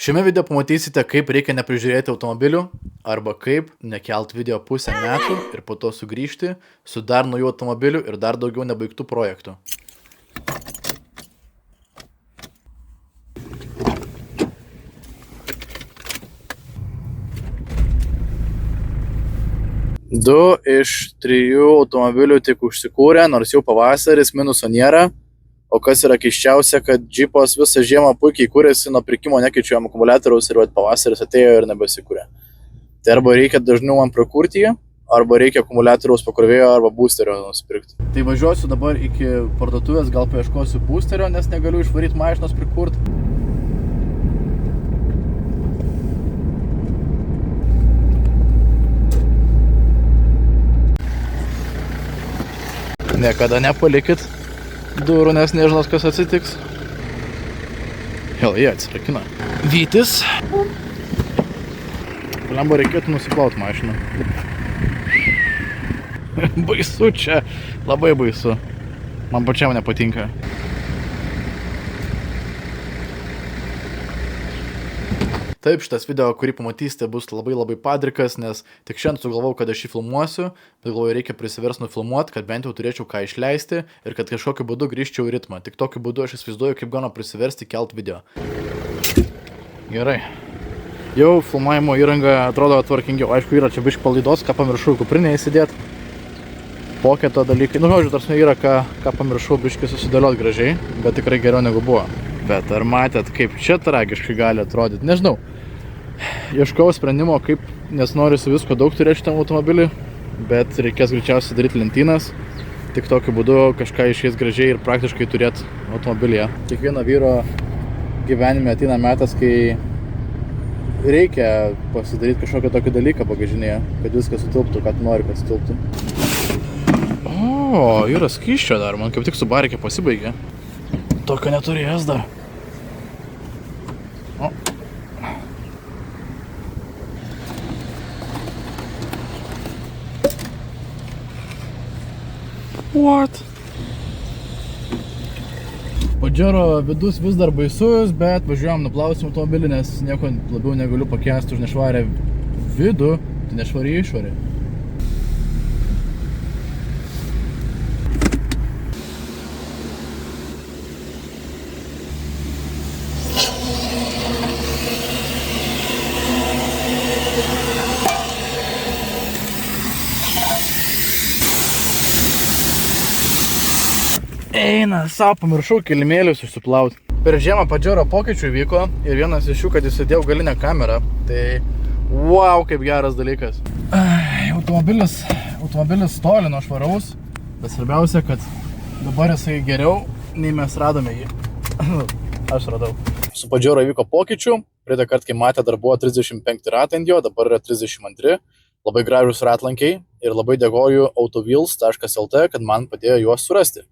Šiame video pamatysite, kaip reikia neprižiūrėti automobilių arba kaip nekelt video pusę metų ir po to sugrįžti su dar naujų automobilių ir dar daugiau nebaigtų projektų. Du iš 3 automobilių tik užsikūrė, nors jau pavasaris, minuso nėra. O kas yra keiščiausia, kad džipas visą žiemą puikiai kūrėsi, nuo pirkimo nekeičiu jam akumuliatoriaus ir pavasaris atėjo ir nebesikūrė. Tai arba reikia dažniau man prakurti jį, arba reikia akumuliatoriaus pakrovėjo arba boosterio nusipirkti. Tai važiuosiu dabar iki parduotuvės, gal paieškosiu boosterio, nes negaliu išvaryti mašinos prikurt. Niekada nepalikit durų, nes nežinos, kas atsitiks. Jie atsirakina. Vytis. Lemba reikėtų nusiplaut mašiną. Baisu čia. Labai baisu. Man pačiam nepatinka. Taip, šitas video, kurį pamatysite, bus labai padrikas, nes tik šiandien sugalvojau, kad aš jį filmuosiu, bet galvoju, reikia prisiverst nufilmuoti, kad bent jau turėčiau ką išleisti ir kad kažkokiu būdu grįžčiau į ritmą. Tik tokiu būdu aš įsivaizduoju, kaip gana prisiversti kelt video. Gerai. Jau filmavimo įranga atrodo tvarkingiau. Aišku, yra čia biškį palaidos, ką pamiršau kuprinėje įsidėti. Poketo dalykai. Nu, žodžiu, tarsi yra ką pamiršau biškį susidėliot gražiai, bet tikrai geriau negu buvo. Bet ar matėt, kaip čia tragiškai gali atrodyti? Nežinau. Ieškau sprendimo, kaip, nes noriu su visko daug turėti šitam automobilį, bet reikės greičiausiai daryti lentynas. Tik tokiu būdu kažką išeis gražiai ir praktiškai turėti automobilyje. Kiekvieno vyro gyvenime ateina metas, kai reikia pasidaryti kažkokią tokį dalyką bagažinėje, kad viskas sutilptų, kad nori, kad sutilptų. O, yra skysčio dar, man kaip tik su barikė pasibaigė. Tokio neturėjęs dar. O. What? Pajero vidus vis dar baisus, bet važiuojam nuplausim automobilį, nes nieko labiau negaliu pakęsti už nešvarę vidų, tai nešvarį išvarį. Eina, savo pamiršau kilimėlius išsiplauti. Per žiemą Pajero pokyčių įvyko ir vienas iš jų, kad įsidėjau galinę kamerą. Tai wow, kaip geras dalykas. Automobilis toli nuo švaraus, bet svarbiausia, kad dabar jisai geriau, nei mes radome jį. Aš radau. Su Pajero įvyko pokyčių. Praeitą kartą, kai matė, dar buvo 35 ratai ant jo, dabar yra 32. Labai gražus ratlankiai ir labai dėkoju autovils.lt, kad man padėjo juos surasti.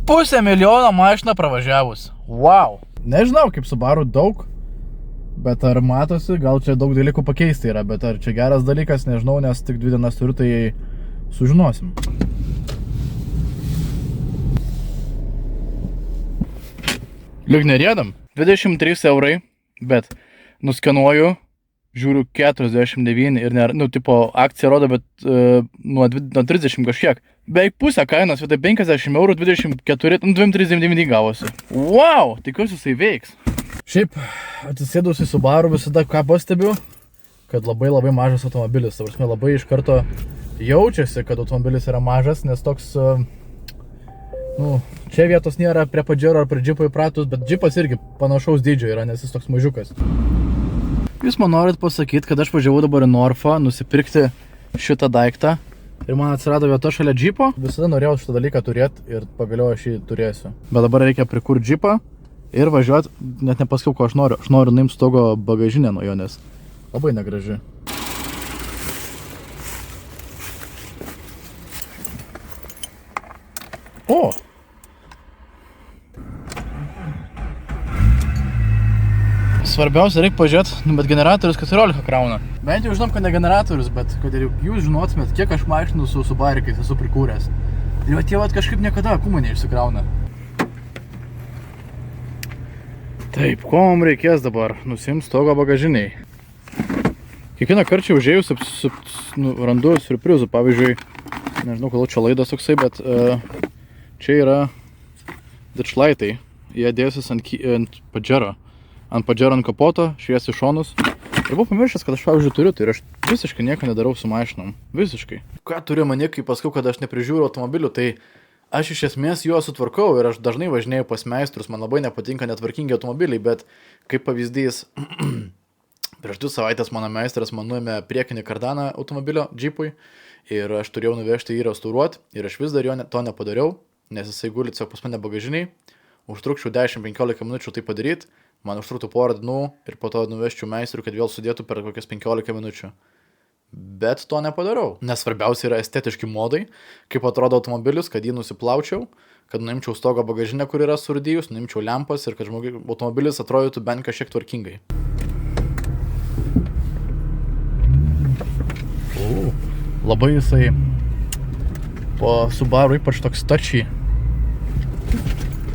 500 000 mašiną pravažiavus. Wow! Nežinau, kaip Subaru daug, bet ar matosi, gal čia daug dalykų pakeisti yra, bet ar čia geras dalykas, nežinau, nes tik 2 dienas turiu, tai sužinosim. Lyg nerėdam. 23 eurai, bet nuskenuoju, žiūriu 49 ir akcija rodo, bet nuo 30 kažkiek. Beveik pusę kainos, vietoj 50 eurų, 24, 239 gavosi. Wow, tikiuosi jisai veiks. Šiaip, atsisėdus į Subaru visada ką pastebiu, kad labai mažas automobilis. Labai iš karto jaučiasi, kad automobilis yra mažas, nes toks, čia vietos nėra prie Pajero ar prie džipo įpratus, bet džipas irgi panašaus dydžio yra, nes jis toks mažiukas. Jūs man norit pasakyti, kad aš važiavau dabar į Norfą nusipirkti šitą daiktą ir man atsirado vieta šalia džipo. Visada norėjau šitą dalyką turėti ir pagaliau aš jį turėsiu. Bet dabar reikia prikurti džipą ir važiuoti, net nepasakiau, ko aš noriu. Aš noriu nuimti stogo bagažinę nuo jo, nes labai negraži. O! Svarbiausia, reikia pažiūrėti, bet generatorius 14 krauna. Bent jau žinom, kad ne generatorius, bet kad ir jūs žinotumėt, kiek aš mašinų su barikais esu prikūręs. Ir tie kažkaip niekada akumuo neišsikrauna. Taip, ko mums reikės dabar? Nusimt stogo bagažiniai. Kiekvieną kartą užėjus randu surprizų. Pavyzdžiui, nežinau, kodėl čia laidas toksai, bet čia yra dičlaitai. Jie dėsis ant padžero. Ant padžero ant kapoto, šviesi šonus. Ir buvau pamiršęs, kad aš, pavyzdžiui, turiu, tai ir aš visiškai nieko nedarau su mašinom. Visiškai. Ką turiu mane, kai paskau, kad aš neprižiūriu automobilių, tai aš iš esmės juos sutvarkau ir aš dažnai važinėjau pas meistrus, man labai nepatinka netvarkingi automobiliai, bet kaip pavyzdys, prieš 2 savaitės mano meistras man nuėmė priekinį kardaną automobilio džipui ir aš turėjau nuvežti jį restauruoti ir aš vis dar to nepadariau, nes jisai guli tiesiog pas mane bagažiniai, užtrukčiau 10-15 minučių tai padaryti, man užtruktų porą dienų ir po to nuvežčiau meistrui, kad vėl sudėtų per kokias 15 minučių. Bet to nepadarau, nes svarbiausia yra estetiški modai, kaip atrodo automobilis, kad jį nusiplaučiau, kad nuimčiau stogo bagažinę, kur yra surūdijus, nuimčiau lempas ir kad automobilis atrodytų bent kažkiek tvarkingai. Labai jisai po Subaru ypač toks touchy,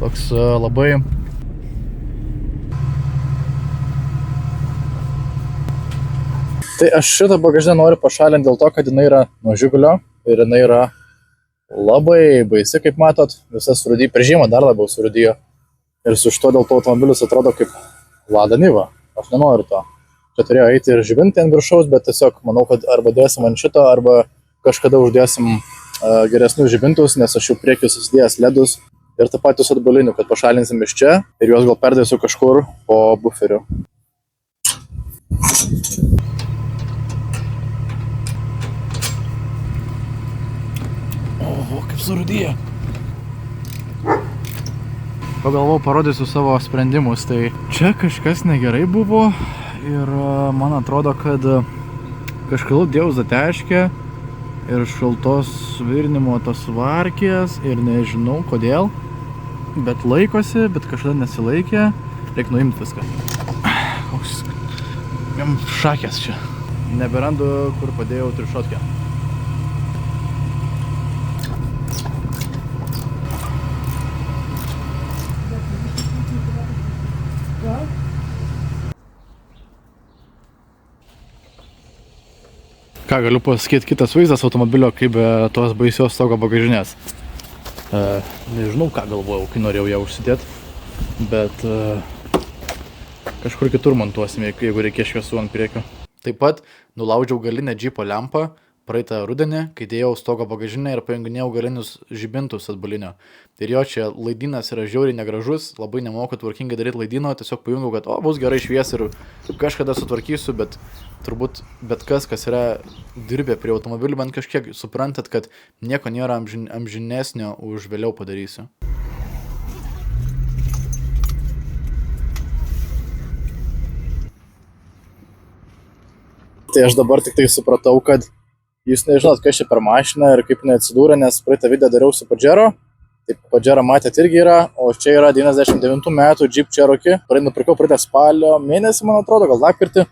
toks labai... Tai aš šitą bagažinę noriu pašalinti dėl to, kad jinai yra nuo Žigulio ir jinai yra labai baisi, kaip matot, visas surūdijo, per žiemą dar labiau surūdijo. Ir su šito dėl to automobilis atrodo kaip Lada Niva, aš nenoriu to. Čia turėjo eiti ir žibinti ant viršaus, bet tiesiog manau, kad arba dėsim ant šito, arba kažkada uždėsim geresnius žibintus, nes aš jau priekiu susidėjęs ledus ir tą patį su atbaliniu, kad pašalinsim iš čia ir juos gal perdėsiu kažkur po buferiu. Oho, kaip surūdyja. Pagalvojau, parodysiu savo sprendimus, tai čia kažkas negerai buvo ir man atrodo, kad kažkodėl dėjau zateškę ir šaltos virinimo tos varkės ir nežinau kodėl, bet laikosi, bet kažkada nesilaikė, reikia nuimti viską. Koks šakės čia. Neberandu, kur padėjau trišotkę. Ką galiu pasakyti, kitas vaizdas automobilio, kaip be tos baisios stogo bagažinės. Nežinau, ką galvojau, kai norėjau ją užsidėti, bet kažkur kitur montuosime, jeigu reikės šviesų ant priekio. Taip pat nulaužiau galinę džipo lempą praeitą rudenį, kai dėjau stogo bagažinę ir pajunginėjau galinius žibintus atbulinio. Ir jo čia laidynas yra žiauriai negražus, labai nemoku tvarkingai daryti laidyno, tiesiog pajungiau, kad bus gerai švies ir kažkada sutvarkysiu, bet turbūt bet kas yra dirbę prie automobilių, bent kažkiek suprantat, kad nieko nėra amžinesnio už vėliau padarysiu. Tai aš dabar tik tai supratau, kad jūs nežinot, kas čia per mašiną ir kaip neatsidūrė, nes praeitą video dariau su Pajero. Taip, Pajero matėt irgi yra, o čia yra 99 metų Jeep Cherokee. Nupirkau praeitą spalio mėnesį, man atrodo, gal lapkritį.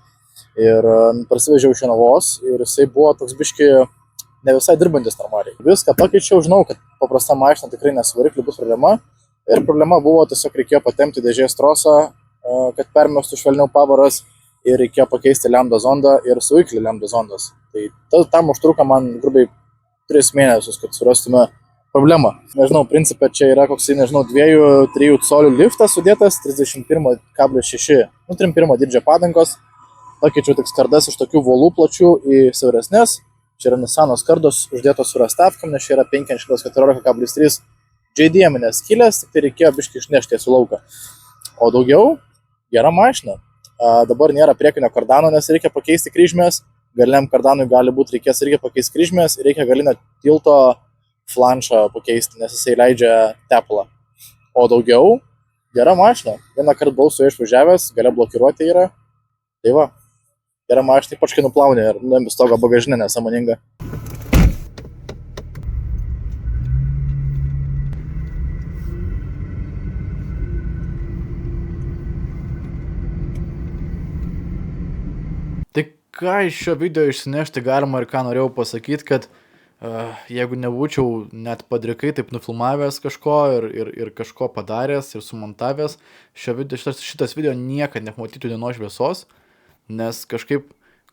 Ir prasivežiau iš Jonavos ir jisai buvo toks biški ne visai dirbantis normaliai. Viską pakeičiau, žinau, kad paprasta mašina tikrai nesu varikliu bus problema. Ir problema buvo, tiesiog reikėjo patempti dėžės trosą, kad permestų švelniau pavaras. Ir reikėjo pakeisti lambda zondą ir suviklį lambda zondas. Tai tam užtruko man grubiai 3 mėnesius, kad surastume problemą. Nežinau, principė čia yra koksai, nežinau, 2-3 colių liftas sudėtas, 31,6, 31 dydžio padangos. Pakeičiau tik skardas iš tokių volų plačių į siauresnės. Čia yra Nisano skardos uždėtos su rastavkam, nes čia yra 514,3 JDM-inės skylės, tik tai reikėjo biškį išnešti į lauką. O daugiau, gera mašina. Dabar nėra priekinio kardano, nes reikia pakeisti kryžmės. Galiniam kardanui gali būti reikės irgi pakeisti kryžmės. Reikia galinio tilto flanšą pakeisti, nes jisai leidžia tepalą. O daugiau, gera mašina. Vieną kartą buvau su išvažiavęs, galia blokiruoti yra. Tai va, gera mašina, ypač kai nuplauni ir nuėmi stogo bagažinę nesąmoninga. Tai ką iš šio video išsinešti galima ir ką norėjau pasakyti, kad Jeigu nebūčiau net padrikai taip nufilmavęs kažko ir kažko padaręs ir sumontavęs, šitas video niekad nepamatytų dienos šviesos, nes kažkaip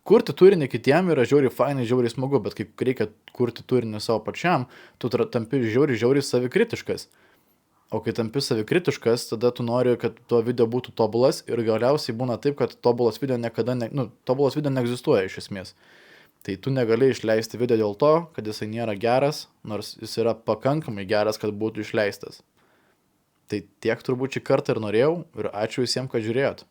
kurti turinį kitiem yra žiauriai fainai, žiauriai smagu, bet kai reikia kurti turinį savo pačiam, tu tampi žiauriai savikritiškas. O kai tampi savikritiškas, tada tu nori, kad tuo video būtų tobulas ir galiausiai būna taip, kad tobulas video tobulas video neegzistuoja iš esmės. Tai tu negali išleisti video dėl to, kad jisai nėra geras, nors jis yra pakankamai geras, kad būtų išleistas. Tai tiek turbūt šį kartą ir norėjau ir ačiū visiems, kad žiūrėjot.